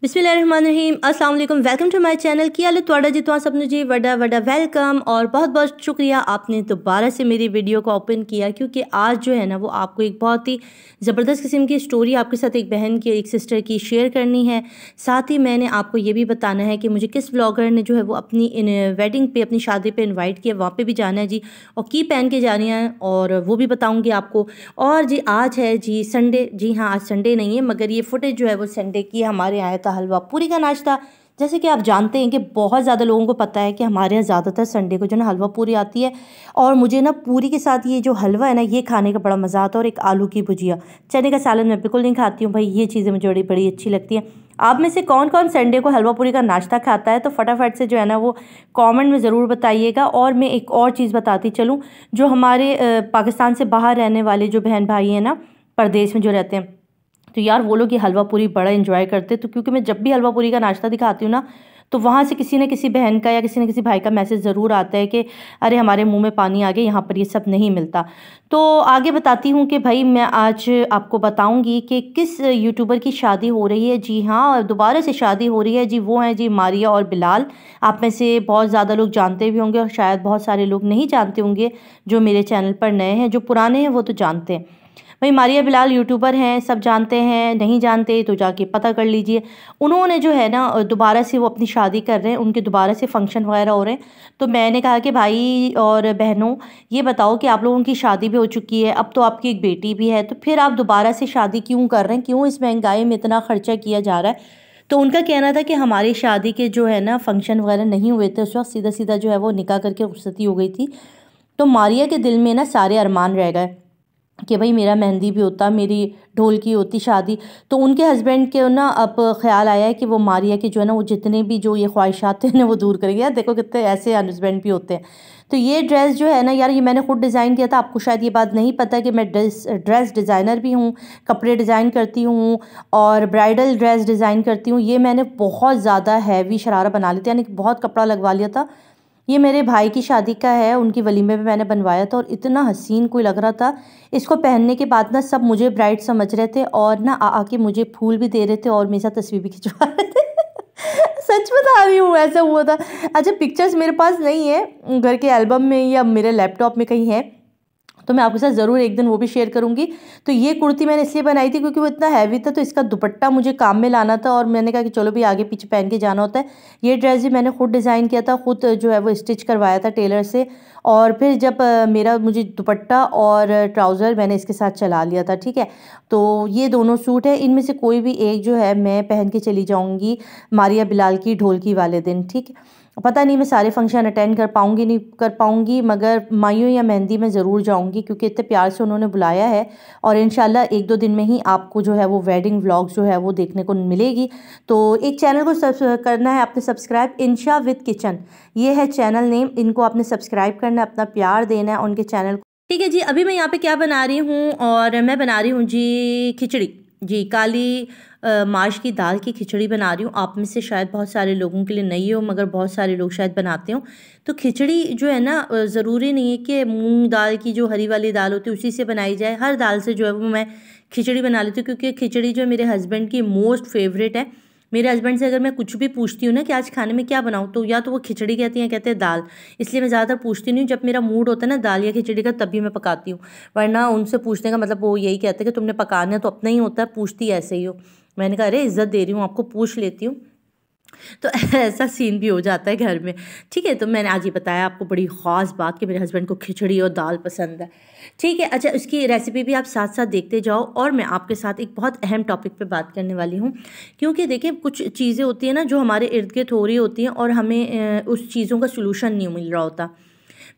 बिस्मिल्लाहिर्रहमानिर्रहीम अस्सलाम वालेकुम वेलकम टू माय चैनल की हालत तुहाड़ा जी तो सबने जी वड़ा वड़ा वेलकम और बहुत बहुत शुक्रिया आपने दोबारा से मेरी वीडियो को ओपन किया क्योंकि आज जो है ना वो आपको एक बहुत ही ज़बरदस्त किस्म की स्टोरी आपके साथ एक बहन की एक सिस्टर की शेयर करनी है। साथ ही मैंने आपको ये भी बताना है कि मुझे किस व्लॉगर ने जो है वो अपनी वेडिंग पे अपनी शादी पे इन्वाइट किया, वहाँ पर भी जाना है जी और की पहन के जानी है और वो भी बताऊँगी आपको। और जी आज है जी संडे, जी हाँ आज संडे नहीं है मगर ये फुटेज जो है वो संडे की हमारे आया था हलवा पूरी का नाश्ता। जैसे कि आप जानते हैं कि बहुत ज़्यादा लोगों को पता है कि हमारे यहाँ ज़्यादातर संडे को जो ना हलवा पूरी आती है और मुझे ना पूरी के साथ ये जो हलवा है ना ये खाने का बड़ा मज़ा आता है और एक आलू की भुजिया, चने का सालन मैं बिल्कुल नहीं खाती हूँ भाई, ये चीज़ें मुझे बड़ी बड़ी अच्छी लगती हैं। आप में से कौन कौन संडे को हलवा पूरी का नाश्ता खाता है तो फटाफट से जो है ना वो कमेंट में ज़रूर बताइएगा। और मैं एक और चीज़ बताती चलूँ, जो हमारे पाकिस्तान से बाहर रहने वाले जो बहन भाई हैं ना परदेश में जो रहते हैं तो यार वो लोग ये हलवा पूरी बड़ा एंजॉय करते हैं। तो क्योंकि मैं जब भी हलवा पूरी का नाश्ता दिखाती हूँ ना तो वहाँ से किसी न किसी बहन का या किसी न किसी भाई का मैसेज ज़रूर आता है कि अरे हमारे मुंह में पानी आ गया, यहाँ पर ये सब नहीं मिलता। तो आगे बताती हूँ कि भाई मैं आज आपको बताऊँगी कि किस यूट्यूबर की शादी हो रही है। जी हाँ, और दोबारा से शादी हो रही है जी, वो हैं जी मारिया और बिलाल। आप में से बहुत ज़्यादा लोग जानते भी होंगे और शायद बहुत सारे लोग नहीं जानते होंगे, जो मेरे चैनल पर नए हैं। जो पुराने हैं वो तो जानते हैं। भाई मारिया बिलाल यूट्यूबर हैं, सब जानते हैं, नहीं जानते तो जाके पता कर लीजिए। उन्होंने जो है ना दोबारा से वो अपनी शादी कर रहे हैं, उनके दोबारा से फंक्शन वगैरह हो रहे हैं। तो मैंने कहा कि भाई और बहनों ये बताओ कि आप लोगों की शादी भी हो चुकी है, अब तो आपकी एक बेटी भी है, तो फिर आप दोबारा से शादी क्यों कर रहे हैं, क्यों इस महंगाई में इतना खर्चा किया जा रहा है। तो उनका कहना था कि हमारी शादी के जो है ना फंक्शन वगैरह नहीं हुए थे उस वक्त, सीधा सीधा जो है वो निकाह करके रुखसती हो गई थी। तो मारिया के दिल में ना सारे अरमान रह गए कि भाई मेरा मेहंदी भी होता, मेरी ढोल की होती शादी। तो उनके हस्बैंड के ना अब ख्याल आया है कि वो मारिया के जो है ना वो जितने भी जो ये ख्वाहिशात थे ना वो दूर करेंगे। यार देखो कितने ऐसे हस्बैंड भी होते हैं। तो ये ड्रेस जो है ना यार ये मैंने खुद डिज़ाइन किया था। आपको शायद ये बात नहीं पता कि मैं ड्रेस डिज़ाइनर भी हूँ, कपड़े डिज़ाइन करती हूँ और ब्राइडल ड्रेस डिज़ाइन करती हूँ। ये मैंने बहुत ज़्यादा हैवी शरारा बना ली थी, यानी कि बहुत कपड़ा लगवा लिया था। ये मेरे भाई की शादी का है, उनकी वलीमे में मैंने बनवाया था और इतना हसीन कोई लग रहा था। इसको पहनने के बाद ना सब मुझे ब्राइड समझ रहे थे और ना आके मुझे फूल भी दे रहे थे और मेरे साथ तस्वीर भी खिंचवा रहे थे। सच बता रही हूँ ऐसा हुआ था। अच्छा पिक्चर्स मेरे पास नहीं है घर के एल्बम में या मेरे लैपटॉप में कहीं है, तो मैं आपके साथ ज़रूर एक दिन वो भी शेयर करूँगी। तो ये कुर्ती मैंने इसलिए बनाई थी क्योंकि वो इतना हैवी था, तो इसका दुपट्टा मुझे काम में लाना था और मैंने कहा कि चलो भी आगे पीछे पहन के जाना होता है। ये ड्रेस भी मैंने खुद डिज़ाइन किया था, खुद जो है वो स्टिच करवाया था टेलर से। और फिर जब मुझे दुपट्टा और ट्राउज़र मैंने इसके साथ चला लिया था, ठीक है। तो ये दोनों सूट है, इनमें से कोई भी एक जो है मैं पहन के चली जाऊँगी मारिया बिलाल की ढोलकी वाले दिन, ठीक है। पता नहीं मैं सारे फंक्शन अटेंड कर पाऊँगी नहीं कर पाऊँगी, मगर मायूं या मेहंदी में ज़रूर जाऊँगी क्योंकि इतने प्यार से उन्होंने बुलाया है। और इंशाल्लाह एक दो दिन में ही आपको जो है वो वेडिंग व्लॉग जो है वो देखने को मिलेगी। तो एक चैनल को करना है आपने सब्सक्राइब, इंशा विद किचन ये है चैनल नेम, इनको आपने सब्सक्राइब करना है, अपना प्यार देना है उनके चैनल को, ठीक है जी। अभी मैं यहाँ पे क्या बना रही हूँ, और मैं बना रही हूँ जी खिचड़ी, जी काली माश की दाल की खिचड़ी बना रही हूँ। आप में से शायद बहुत सारे लोगों के लिए नहीं हो मगर बहुत सारे लोग शायद बनाते हो। तो खिचड़ी जो है ना ज़रूरी नहीं है कि मूंग दाल की जो हरी वाली दाल होती है उसी से बनाई जाए, हर दाल से जो है वो मैं खिचड़ी बना लेती हूँ क्योंकि खिचड़ी जो है मेरे हस्बैंड की मोस्ट फेवरेट है। मेरे हस्बैंड से अगर मैं कुछ भी पूछती हूँ ना कि आज खाने में क्या बनाऊँ, तो या तो वो खिचड़ी कहती हैं, कहते हैं दाल। इसलिए मैं ज़्यादातर पूछती नहीं हूँ, जब मेरा मूड होता है ना दाल या खिचड़ी का तभी मैं पकाती हूँ, वरना उनसे पूछने का मतलब वो यही कहते हैं कि तुमने पकाना तो अपना ही होता है, पूछती ऐसे ही हो। मैंने कहा अरे इज़्ज़त दे रही हूँ आपको, पूछ लेती हूँ। तो ऐसा सीन भी हो जाता है घर में, ठीक है। तो मैंने आज ये बताया आपको बड़ी ख़ास बात कि मेरे हस्बैंड को खिचड़ी और दाल पसंद है, ठीक है। अच्छा उसकी रेसिपी भी आप साथ साथ देखते जाओ और मैं आपके साथ एक बहुत अहम टॉपिक पे बात करने वाली हूँ क्योंकि देखिए कुछ चीज़ें होती हैं ना जो हमारे इर्द गिर्द हो रही होती हैं और हमें उस चीज़ों का सलूशन नहीं मिल रहा होता।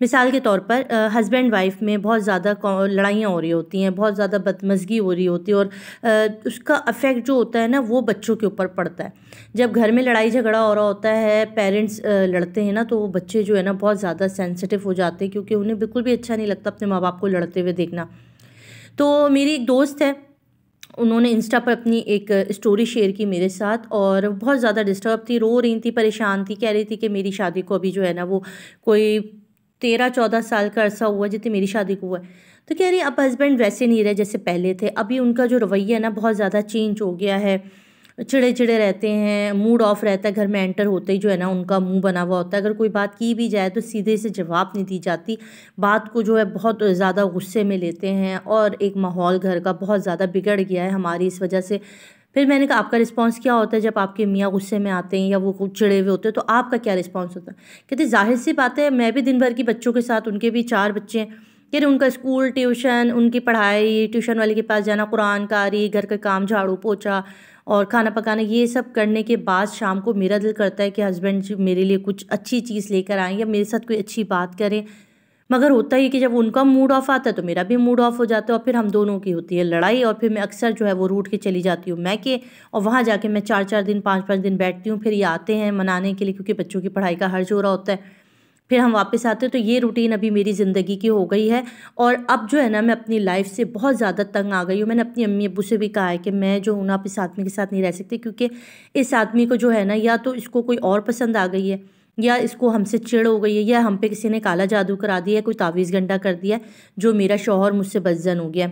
मिसाल के तौर पर हस्बैंड वाइफ में बहुत ज़्यादा लड़ाइयाँ हो रही होती हैं, बहुत ज़्यादा बदमज़गी हो रही होती है और उसका अफेक्ट जो होता है ना वो बच्चों के ऊपर पड़ता है। जब घर में लड़ाई झगड़ा हो रहा होता है, पेरेंट्स लड़ते हैं ना, तो वो बच्चे जो है ना बहुत ज़्यादा सेंसिटिव हो जाते हैं क्योंकि उन्हें बिल्कुल भी अच्छा नहीं लगता अपने माँ बाप को लड़ते हुए देखना। तो मेरी एक दोस्त है, उन्होंने इंस्टा पर अपनी एक स्टोरी शेयर की मेरे साथ और बहुत ज़्यादा डिस्टर्ब थी, रो रही थी, परेशान थी, कह रही थी कि मेरी शादी को अभी जो है ना वो कोई 13-14 साल का अरसा हुआ जितनी मेरी शादी को हुआ है। तो कह रही अब हस्बैंड वैसे नहीं रहे जैसे पहले थे, अभी उनका जो रवैया है ना बहुत ज़्यादा चेंज हो गया है। चिड़े चिड़े रहते हैं, मूड ऑफ रहता है। घर में एंटर होते ही जो है ना उनका मुंह बना हुआ होता है। अगर कोई बात की भी जाए तो सीधे से जवाब नहीं दी जाती, बात को जो है बहुत ज़्यादा गुस्से में लेते हैं और एक माहौल घर का बहुत ज़्यादा बिगड़ गया है हमारी इस वजह से। फिर मैंने कहा आपका रिस्पांस क्या होता है जब आपके मियाँ गुस्से में आते हैं या वो कुछ चिड़े हुए होते हैं, तो आपका क्या रिस्पांस होता है? कहते ज़ाहिर सी बात है, मैं भी दिन भर की बच्चों के साथ, उनके भी 4 बच्चे हैं, फिर उनका स्कूल, ट्यूशन, उनकी पढ़ाई, ट्यूशन वाले के पास जाना, कुरान कारी, घर का काम, झाड़ू पोछा और खाना पकाना, ये सब करने के बाद शाम को मेरा दिल करता है कि हस्बैंड जी मेरे लिए कुछ अच्छी चीज़ लेकर आएँ या मेरे साथ कोई अच्छी बात करें। मगर होता ही है कि जब उनका मूड ऑफ आता है तो मेरा भी मूड ऑफ हो जाता है और फिर हम दोनों की होती है लड़ाई। और फिर मैं अक्सर जो है वो रूठ के चली जाती हूँ मैके, और वहाँ जाके मैं 4-4 दिन 5-5 दिन बैठती हूँ। फिर ये आते हैं मनाने के लिए क्योंकि बच्चों की पढ़ाई का हर्ज हो रहा होता है। फिर हम वापस आते हैं। तो ये रूटीन अभी मेरी ज़िंदगी की हो गई है और अब जो है ना मैं अपनी लाइफ से बहुत ज़्यादा तंग आ गई हूँ। मैंने अपनी अम्मी अब्बू से भी कहा है कि मैं जो हूँ ना अब इस आदमी के साथ नहीं रह सकती, क्योंकि इस आदमी को जो है ना या तो इसको कोई और पसंद आ गई है या इसको हमसे चिढ़ हो गई है या हम पे किसी ने काला जादू करा दिया है, कोई तावीज़ गंडा कर दिया है जो मेरा शौहर मुझसे बदज़न हो गया।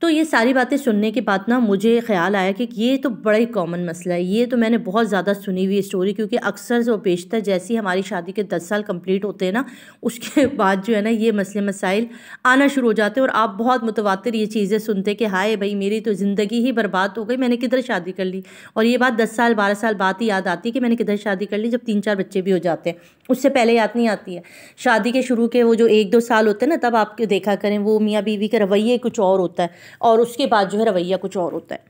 तो ये सारी बातें सुनने के बाद ना मुझे ख़्याल आया कि ये तो बड़ा ही कॉमन मसला है। ये तो मैंने बहुत ज़्यादा सुनी हुई स्टोरी, क्योंकि अक्सर व बेशतर जैसे ही हमारी शादी के 10 साल कंप्लीट होते हैं ना, उसके बाद जो है ना ये मसले मसाइल आना शुरू हो जाते हैं और आप बहुत मुतवातिर ये चीज़ें सुनते कि हाय भाई मेरी तो ज़िंदगी ही बर्बाद हो गई, मैंने किधर शादी कर ली। और ये बात 10 साल 12 साल बाद ही याद आती है कि मैंने किधर शादी कर ली, जब 3-4 बच्चे भी हो जाते हैं। उससे पहले याद नहीं आती है। शादी के शुरू के वो जो 1-2 साल होते हैं ना, तब आप देखा करें वो मियाँ बीवी का रवैया कुछ और होता है और उसके बाद जो है रवैया कुछ और होता है।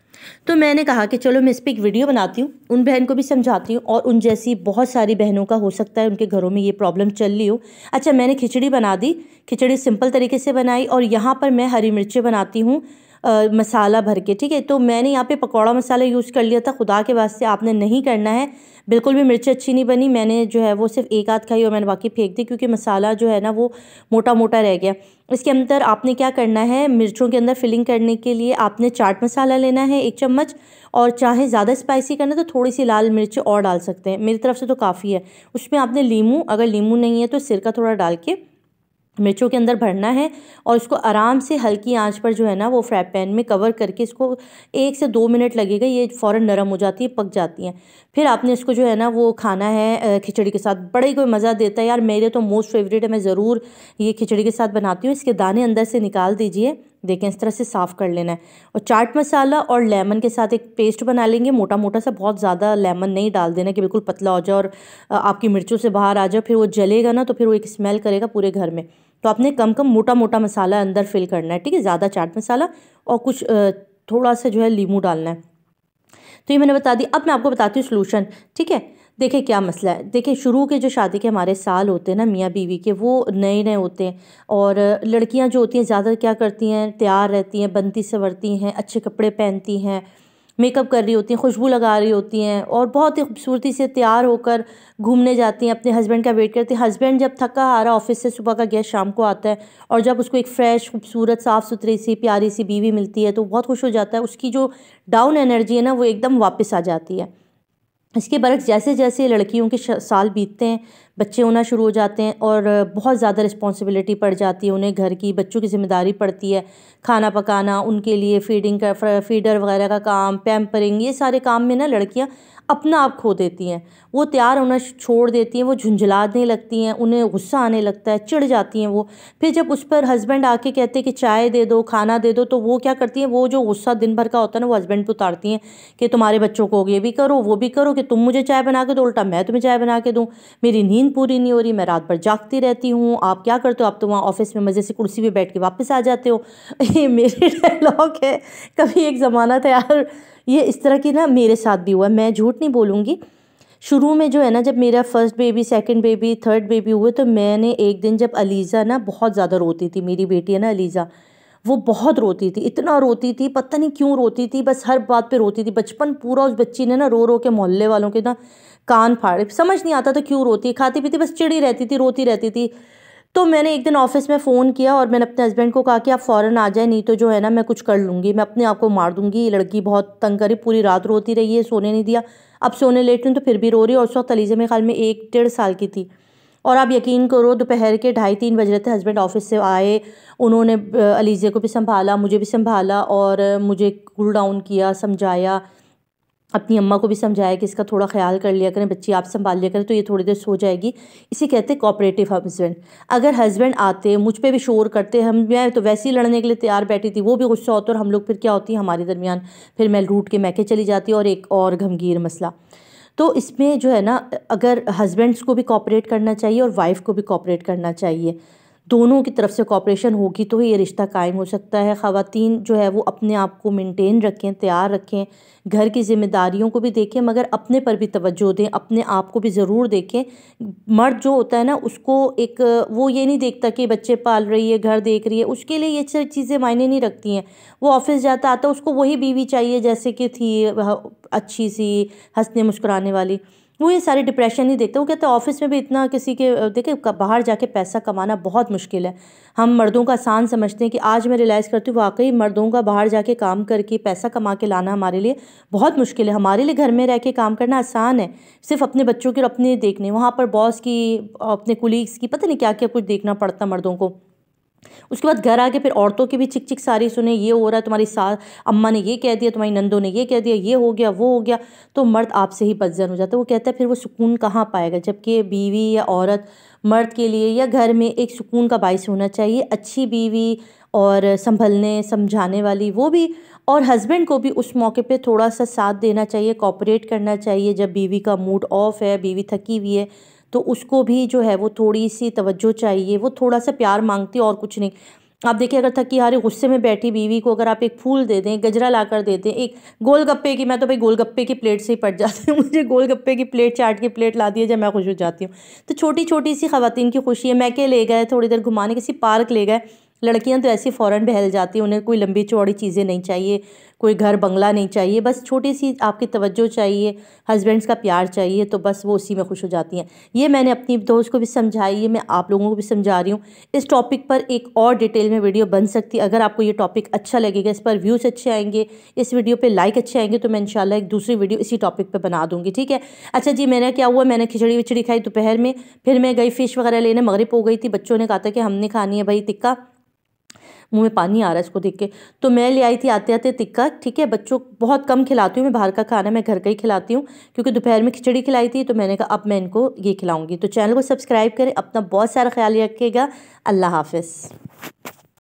तो मैंने कहा कि चलो मैं इस पर एक वीडियो बनाती हूँ, उन बहन को भी समझाती हूँ और उन जैसी बहुत सारी बहनों का हो सकता है उनके घरों में ये प्रॉब्लम चल रही हो। अच्छा, मैंने खिचड़ी बना दी, खिचड़ी सिंपल तरीके से बनाई और यहाँ पर मैं हरी मिर्चें बनाती हूँ मसाला भर के, ठीक है। तो मैंने यहाँ पे पकौड़ा मसाला यूज़ कर लिया था। खुदा के वास्ते आपने नहीं करना है, बिल्कुल भी मिर्च अच्छी नहीं बनी। मैंने जो है वो सिर्फ एक आध खाई और मैंने बाकी फेंक दी, क्योंकि मसाला जो है ना वो मोटा मोटा रह गया। इसके अंदर आपने क्या करना है, मिर्चों के अंदर फिलिंग करने के लिए आपने चाट मसाला लेना है 1 चम्मच, और चाहे ज़्यादा स्पाइसी करना तो थोड़ी सी लाल मिर्च और डाल सकते हैं, मेरी तरफ से तो काफ़ी है। उसमें आपने नींबू, अगर नींबू नहीं है तो सिरका थोड़ा डाल के मिर्चों के अंदर भरना है और इसको आराम से हल्की आंच पर जो है ना वो फ्राई पैन में कवर करके इसको 1 से 2 मिनट लगेगा, ये फ़ौरन नरम हो जाती है, पक जाती हैं। फिर आपने इसको जो है ना वो खाना है खिचड़ी के साथ, बड़ा ही कोई मज़ा देता है यार। मेरे तो मोस्ट फेवरेट है, मैं ज़रूर ये खिचड़ी के साथ बनाती हूँ। इसके दाने अंदर से निकाल दीजिए, देखें इस तरह से साफ़ कर लेना है। और चाट मसाला और लेमन के साथ एक पेस्ट बना लेंगे मोटा मोटा सा, बहुत ज़्यादा लेमन नहीं डाल देना कि बिल्कुल पतला हो जाए और आपकी मिर्चों से बाहर आ जाए, फिर वो जलेगा ना तो फिर वो एक स्मेल करेगा पूरे घर में। तो आपने कम कम मोटा मोटा मसाला अंदर फिल करना है, ठीक है, ज़्यादा चाट मसाला और कुछ थोड़ा सा जो है नींबू डालना है। तो ये मैंने बता दी। अब मैं आपको बताती हूँ सलूशन, ठीक है। देखिए क्या मसला है, देखिए शुरू के जो शादी के हमारे साल होते हैं ना मियाँ बीवी के, वो नए नए होते हैं और लड़कियाँ जो होती हैं ज़्यादा क्या करती हैं, तैयार रहती हैं, बनती संवरती हैं, अच्छे कपड़े पहनती हैं, मेकअप कर रही होती हैं, खुशबू लगा रही होती हैं और बहुत ही खूबसूरती से तैयार होकर घूमने जाती हैं, अपने हस्बैंड का वेट करती हैं। हस्बैंड जब थका हारा ऑफिस से सुबह का गया शाम को आता है और जब उसको एक फ्रेश खूबसूरत साफ़ सुथरी सी प्यारी सी बीवी मिलती है तो बहुत खुश हो जाता है। उसकी जो डाउन एनर्जी है ना वो एकदम वापस आ जाती है। इसके बरक्स जैसे जैसे लड़कियों के साल बीतते हैं, बच्चे होना शुरू हो जाते हैं और बहुत ज़्यादा रिस्पॉन्सिबिलिटी पड़ जाती है उन्हें, घर की बच्चों की जिम्मेदारी पड़ती है, खाना पकाना, उनके लिए फीडिंग का फीडर वगैरह का काम, पैम्परिंग, ये सारे काम में ना लड़कियां अपना आप खो देती हैं। वो तैयार होना छोड़ देती हैं, वो झुंझलाने लगती हैं, उन्हें गुस्सा आने लगता है, चिढ़ जाती हैं वो। फिर जब उस पर हस्बैंड आके कहते हैं कि चाय दे दो, खाना दे दो, तो वो क्या करती हैं, वो जो गुस्सा दिन भर का होता है ना वो हस्बैंड पे उतारती हैं कि तुम्हारे बच्चों को ये भी करो वो भी करो, कि तुम मुझे चाय बना के दो, उल्टा मैं तुम्हें चाय बना के दूँ, मेरी नींद पूरी नहीं हो रही, मैं रात भर जागती रहती हूँ, आप क्या करते हो, आप तो वहाँ ऑफिस में मज़े से कुर्सी पे बैठ के वापस आ जाते हो। ये मेरे डायलॉग है। कभी एक ज़माना था यार, ये इस तरह की ना मेरे साथ भी हुआ, मैं झूठ नहीं बोलूँगी। शुरू में जो है ना, जब मेरा first baby, second baby, third baby हुए, तो मैंने एक दिन जब अलीज़ा ना बहुत ज़्यादा रोती थी, मेरी बेटी है ना अलीज़ा, वो बहुत रोती थी, इतना रोती थी, पता नहीं क्यों रोती थी, बस हर बात पे रोती थी। बचपन पूरा उस बच्ची ने ना रो रो के मोहल्ले वालों के ना कान फाड़े, समझ नहीं आता था क्यों रोती है, खाती पीती बस चिड़ी रहती थी, रोती रहती थी। तो मैंने एक दिन ऑफिस में फ़ोन किया और मैंने अपने हस्बैंड को कहा कि आप फ़ौरन आ जाए, नहीं तो जो है ना मैं कुछ कर लूँगी, मैं अपने आप को मार दूँगी, ये लड़की बहुत तंग करी, पूरी रात रोती रही है, सोने नहीं दिया, अब सोने लेटी हूँ तो फिर भी रो रही है। और उस वक्त अलीज़ा मेरे ख्याल में 1-1.5 साल की थी। और आप यकीन करो दोपहर के 2:30-3 बज रहे थे, हस्बैंड ऑफिस से आए, उन्होंने अलीज़ा को भी संभाला, मुझे भी संभाला और मुझे कूल डाउन किया, समझाया अपनी अम्मा को भी समझाया कि इसका थोड़ा ख्याल कर लिया करें, बच्ची आप संभाल लिया करें तो ये थोड़ी देर सो जाएगी। इसे कहते हैं कोऑपरेटिव हस्बैंड। अगर हस्बैंड आते मुझ पे भी शोर करते, मैं तो वैसे ही लड़ने के लिए तैयार बैठी थी, वो भी गुस्सा होता और हम लोग फिर क्या होती है हमारे दरमियान, फिर मैं रूठ के मैके चली जाती और एक और गमगीर मसला। तो इसमें जो है ना, अगर हस्बैंड्स को भी कोऑपरेट करना चाहिए और वाइफ को भी कोऑपरेट करना चाहिए, दोनों की तरफ से कोऑपरेशन होगी तो ही ये रिश्ता कायम हो सकता है। ख़वातीन जो है वो अपने आप को मेंटेन रखें, तैयार रखें, घर की ज़िम्मेदारियों को भी देखें मगर अपने पर भी तवज्जो दें, अपने आप को भी ज़रूर देखें। मर्द जो होता है ना, उसको एक वो ये नहीं देखता कि बच्चे पाल रही है, घर देख रही है, उसके लिए ये सब चीज़ें मायने नहीं रखती हैं। वो ऑफिस जाता आता उसको वही बीवी चाहिए जैसे कि थी, वह अच्छी सी हंसने मुस्कुराने वाली। वो ये सारे डिप्रेशन नहीं देखते। वो कहते हैं ऑफिस में भी इतना किसी के देखे बाहर जाके पैसा कमाना बहुत मुश्किल है। हम मर्दों का आसान समझते हैं कि आज मैं रियलाइज़ करती हूँ वाकई मर्दों का बाहर जाके काम करके पैसा कमा के लाना हमारे लिए बहुत मुश्किल है। हमारे लिए घर में रह के काम करना आसान है, सिर्फ अपने बच्चों के और अपने देखने, वहाँ पर बॉस की, अपने कुलीग्स की, पता नहीं क्या क्या कुछ देखना पड़ता मर्दों को। उसके बाद घर आके फिर औरतों की भी चिक चिक सारी सुने, ये हो रहा है, तुम्हारी सास अम्मा ने ये कह दिया, तुम्हारी नंदों ने ये कह दिया, ये हो गया वो हो गया, तो मर्द आपसे ही बदजन हो जाता है। वो कहता है फिर वो सुकून कहाँ पाएगा, जबकि बीवी या औरत मर्द के लिए या घर में एक सुकून का बाइस होना चाहिए, अच्छी बीवी और संभलने समझाने वाली वो भी, और हस्बैंड को भी उस मौके पे थोड़ा सा साथ देना चाहिए, कोऑपरेट करना चाहिए। जब बीवी का मूड ऑफ है, बीवी थकी हुई है, तो उसको भी जो है वो थोड़ी सी तवज्जो चाहिए, वो थोड़ा सा प्यार मांगती है और कुछ नहीं। आप देखिए अगर थकी हारी गुस्से में बैठी बीवी को अगर आप एक फूल दे दें, गजरा ला कर दे दें, एक गोलगप्पे की, मैं तो भाई गोलगप्पे की प्लेट से ही पट जाती हूँ, मुझे गोलगप्पे की प्लेट, चाट की प्लेट ला दिए जब मैं खुश हो जाती हूँ। तो छोटी छोटी सी ख़वातीन की खुशी है। मैके ले गए, थोड़ी देर घुमाने, किसी पार्क ले गए, लड़कियां तो ऐसी फ़ौरन बहल जाती हैं, उन्हें कोई लंबी चौड़ी चीज़ें नहीं चाहिए, कोई घर बंगला नहीं चाहिए, बस छोटी सी आपकी तवज्जो चाहिए, हस्बैंड्स का प्यार चाहिए, तो बस वो उसी में खुश हो जाती हैं। ये मैंने अपनी दोस्त को भी समझाई, ये मैं आप लोगों को भी समझा रही हूँ। इस टॉपिक पर एक और डिटेल में वीडियो बन सकती है। अगर आपको ये टॉपिक अच्छा लगेगा, इस पर व्यूज़ अच्छे आएंगे, इस वीडियो पे लाइक अच्छे आएंगे, तो मैं इंशाल्लाह एक दूसरी वीडियो इसी टॉपिक पे बना दूँगी, ठीक है। अच्छा जी, मैंने क्या हुआ, मैंने खिचड़ी विचड़ी खाई दोपहर में, फिर मैं गई फ़िश वगैरह लेने, मगरिब हो गई थी, बच्चों ने कहा था कि हमने खानी है भाई टिक्का, मुंह में पानी आ रहा है इसको देख के, तो मैं ले आई थी आते आते टिक्का, ठीक है। बच्चों बहुत कम खिलाती हूँ मैं बाहर का खाना, मैं घर का ही खिलाती हूँ, क्योंकि दोपहर में खिचड़ी खिलाई थी, तो मैंने कहा अब मैं इनको ये खिलाऊंगी। तो चैनल को सब्सक्राइब करें, अपना बहुत सारा ख्याल रखिएगा। अल्लाह हाफिज़।